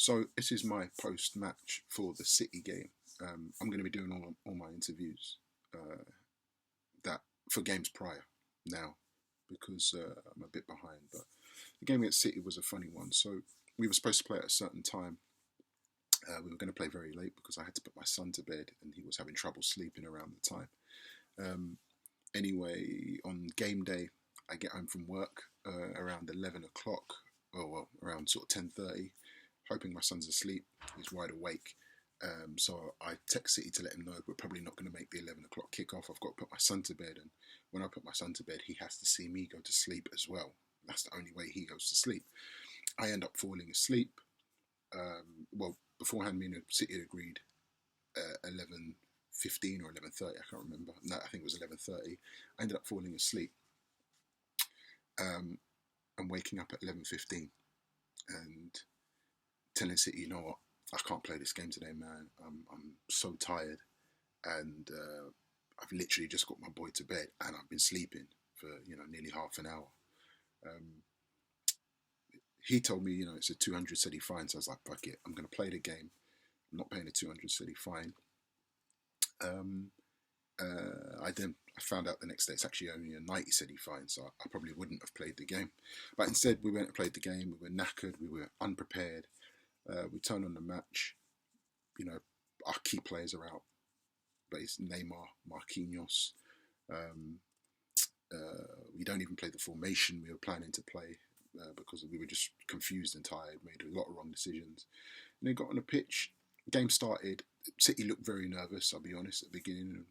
So this is my post-match for the City game. I'm going to be doing all my interviews that for games prior now because I'm a bit behind. But the game against City was a funny one. So we were supposed to play at a certain time. We were going to play very late because I had to put my son to bed and he was having trouble sleeping around the time. Anyway, on game day, I get home from work around 11 o'clock, or around sort of 10:30, hoping my son's asleep. He's wide awake. So I text City to let him know we're probably not going to make the 11 o'clock kickoff. I've got to put my son to bed, and when I put my son to bed, he has to see me go to sleep as well. That's the only way he goes to sleep. I end up falling asleep. Well, beforehand, me and City had agreed 11:15 or 11:30. I can't remember. No, I think it was 11:30. I ended up falling asleep and waking up at 11:15 and telling City, you know what, I can't play this game today, man. I'm so tired, and I've literally just got my boy to bed, and I've been sleeping for nearly half an hour. He told me, it's a 200 cedi fine, so I was like, fuck it, I'm going to play the game. I'm not paying a 200 cedi fine. I found out the next day it's actually only a 90 cedi fine, so I probably wouldn't have played the game. But instead, we went and played the game. We were knackered. We were unprepared. We turned on the match. Our key players are out. But it's Neymar, Marquinhos. We don't even play the formation we were planning to play because we were just confused and tired, made a lot of wrong decisions. And then got on the pitch. Game started. City looked very nervous, I'll be honest, at the beginning.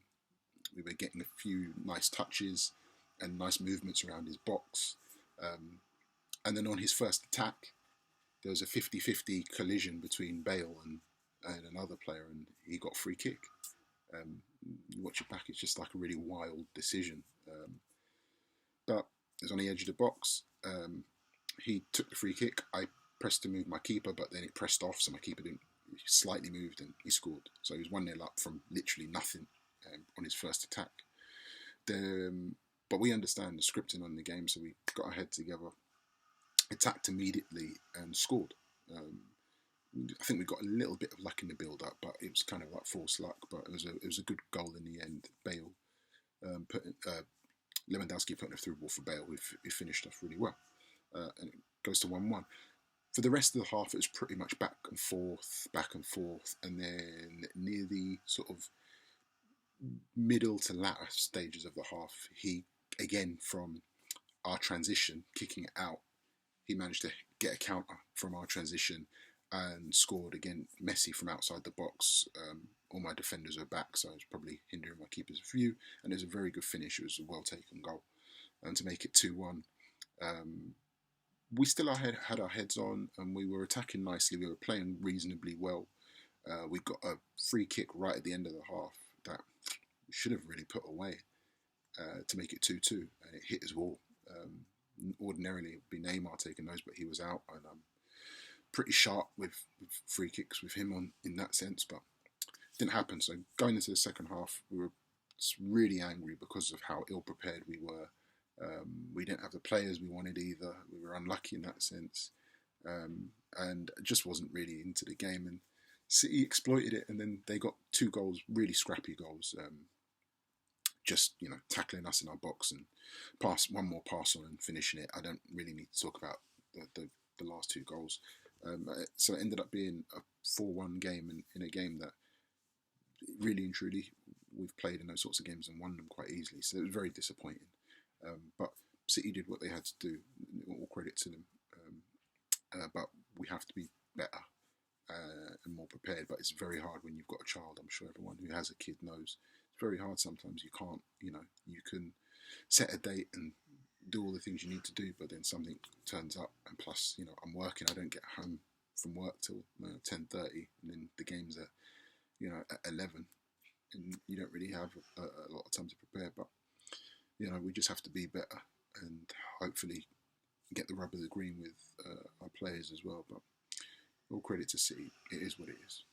We were getting a few nice touches and nice movements around his box. And then on his first attack, there was a 50-50 collision between Bale and another player, and he got a free kick. You watch it back, it's just like a really wild decision. But it was on the edge of the box. He took the free kick. I pressed to move my keeper, but then it pressed off, so my keeper didn't. He slightly moved and he scored. So he was 1-0 up from literally nothing on his first attack. But we understand the scripting on the game, so we got our head together, attacked immediately and scored. I think we got a little bit of luck in the build-up, but it was kind of like false luck. But it was a good goal in the end. Bale Lewandowski putting a through ball for Bale. We finished off really well, and it goes to 1-1. For the rest of the half, it was pretty much back and forth, and then near the sort of middle to latter stages of the half, he, again, from our transition, kicking it out, he managed to get a counter from our transition and scored again. Messi from outside the box. All my defenders were back, so I was probably hindering my keeper's view, and it was a very good finish. It was a well-taken goal. And to make it 2-1, we still had our heads on, and we were attacking nicely. We were playing reasonably well. We got a free kick right at the end of the half that we should have really put away to make it 2-2, and it hit his wall. Ordinarily, it would be Neymar taking those, but he was out, and I'm pretty sharp with free kicks with him on in that sense, but it didn't happen. So going into the second half, we were really angry because of how ill-prepared we were. We didn't have the players we wanted either. We were unlucky in that sense, and just wasn't really into the game. And City exploited it, and then they got 2 goals, really scrappy goals. Just tackling us in our box and one more pass on and finishing it. I don't really need to talk about the last 2 goals. So it ended up being a 4-1 game in a game that really and truly we've played in those sorts of games and won them quite easily. So it was very disappointing. But City did what they had to do. All credit to them. But we have to be better and more prepared. But it's very hard when you've got a child. I'm sure everyone who has a kid knows. It's very hard sometimes. You can't, you can set a date and do all the things you need to do, but then something turns up, and plus, I'm working. I don't get home from work till 10:30, and then the game's at, at 11, and you don't really have a lot of time to prepare. But we just have to be better and hopefully get the rub of the green with our players as well. But all credit to City. It is what it is.